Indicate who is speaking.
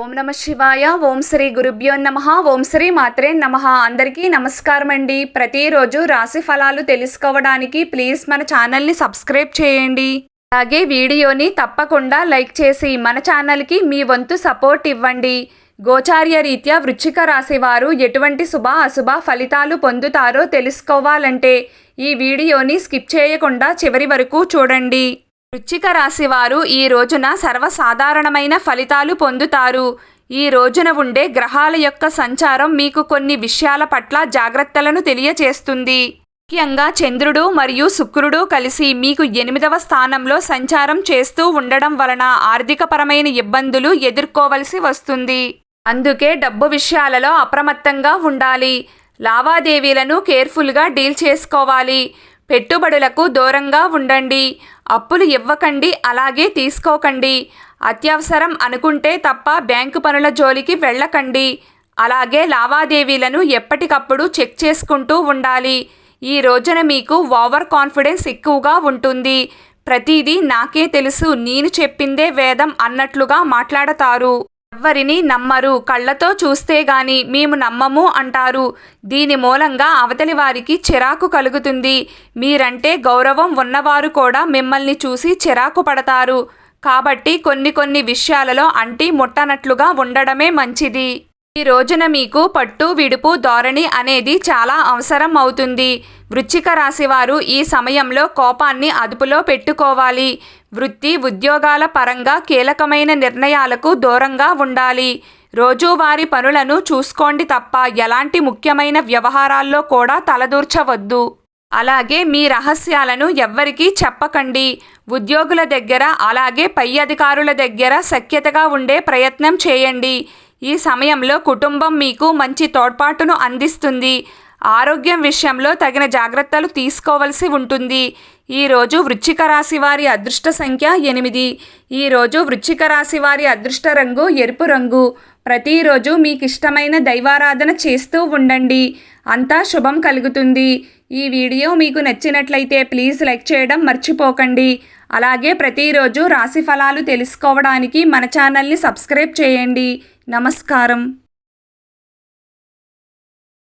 Speaker 1: ఓం నమ శివాయ. ఓం శ్రీ గురుభ్యో నమః. ఓం శ్రీ మాత్రే నమః. అందరికీ నమస్కారం అండి. ప్రతిరోజు రాశి ఫలాలు తెలుసుకోవడానికి ప్లీజ్ మన ఛానల్ని సబ్స్క్రైబ్ చేయండి. అలాగే వీడియోని తప్పకుండా లైక్ చేసి మన ఛానల్కి మీ వంతు సపోర్ట్ ఇవ్వండి. గోచార్య రీత్యా వృశ్చిక రాశి వారు ఎటువంటి శుభ అశుభ ఫలితాలు పొందుతారో తెలుసుకోవాలంటే ఈ వీడియోని స్కిప్ చేయకుండా చివరి వరకు చూడండి. వృశ్చిక రాశి వారు ఈ రోజున సర్వసాధారణమైన ఫలితాలు పొందుతారు. ఈ రోజున ఉండే గ్రహాల యొక్క సంచారం మీకు కొన్ని విషయాల పట్ల జాగ్రత్తలను తెలియచేస్తుంది. ముఖ్యంగా చంద్రుడు మరియు శుక్రుడు కలిసి మీకు 8వ స్థానంలో సంచారం చేస్తూ ఉండడం వలన ఆర్థికపరమైన ఇబ్బందులు ఎదుర్కోవలసి వస్తుంది. అందుకే డబ్బు విషయాలలో అప్రమత్తంగా ఉండాలి. లావాదేవీలను కేర్ఫుల్గా డీల్ చేసుకోవాలి. పెట్టుబడులకు దూరంగా ఉండండి. అప్పులు ఇవ్వకండి, అలాగే తీసుకోకండి. అత్యవసరం అనుకుంటే తప్ప బ్యాంకు పనుల జోలికి వెళ్ళకండి. అలాగే లావాదేవీలను ఎప్పటికప్పుడు చెక్ చేసుకుంటూ ఉండాలి. ఈ రోజున మీకు ఓవర్ కాన్ఫిడెన్స్ ఎక్కువగా ఉంటుంది. ప్రతిదీ నాకే తెలుసు, నేను చెప్పిందే వేదం అన్నట్లుగా మాట్లాడతారు. ఎవ్వరిని నమ్మరు. కళ్ళతో చూస్తే గాని మేము నమ్మము అంటారు. దీని మూలంగా అవతలి వారికి చిరాకు కలుగుతుంది. మీరంటే గౌరవం ఉన్నవారు కూడా మిమ్మల్ని చూసి చిరాకు పడతారు. కాబట్టి కొన్ని విషయాలలో అంటి ముట్టనట్లుగా ఉండడమే మంచిది. ఈ రోజున మీకు పట్టు విడుపు ధోరణి అనేది చాలా అవసరం అవుతుంది. వృశ్చిక రాశి వారు ఈ సమయంలో కోపాన్ని అదుపులో పెట్టుకోవాలి. వృత్తి ఉద్యోగాల పరంగా కీలకమైన నిర్ణయాలకు దూరంగా ఉండాలి. రోజువారీ పనులను చూసుకోండి తప్ప ఎలాంటి ముఖ్యమైన వ్యవహారాల్లో కూడా తలదూర్చవద్దు. అలాగే మీ రహస్యాలను ఎవ్వరికీ చెప్పకండి. ఉద్యోగుల దగ్గర అలాగే పై అధికారుల దగ్గర సఖ్యతగా ఉండే ప్రయత్నం చేయండి. ఈ సమయంలో కుటుంబం మీకు మంచి తోడ్పాటును అందిస్తుంది. ఆరోగ్యం విషయంలో తగిన జాగ్రత్తలు తీసుకోవలసి ఉంటుంది. ఈరోజు వృశ్చిక రాశి వారి అదృష్ట సంఖ్య 8. ఈరోజు వృశ్చిక రాశి వారి అదృష్ట రంగు ఎరుపు రంగు. ప్రతిరోజు మీకు ఇష్టమైన దైవారాధన చేస్తూ ఉండండి. అంతా శుభం కలుగుతుంది. ఈ వీడియో మీకు నచ్చినట్లయితే ప్లీజ్ లైక్ చేయడం మర్చిపోకండి. అలాగే ప్రతిరోజు రాశి ఫలాలు తెలుసుకోవడానికి మన ఛానల్ని సబ్స్క్రైబ్ చేయండి. నమస్కారం.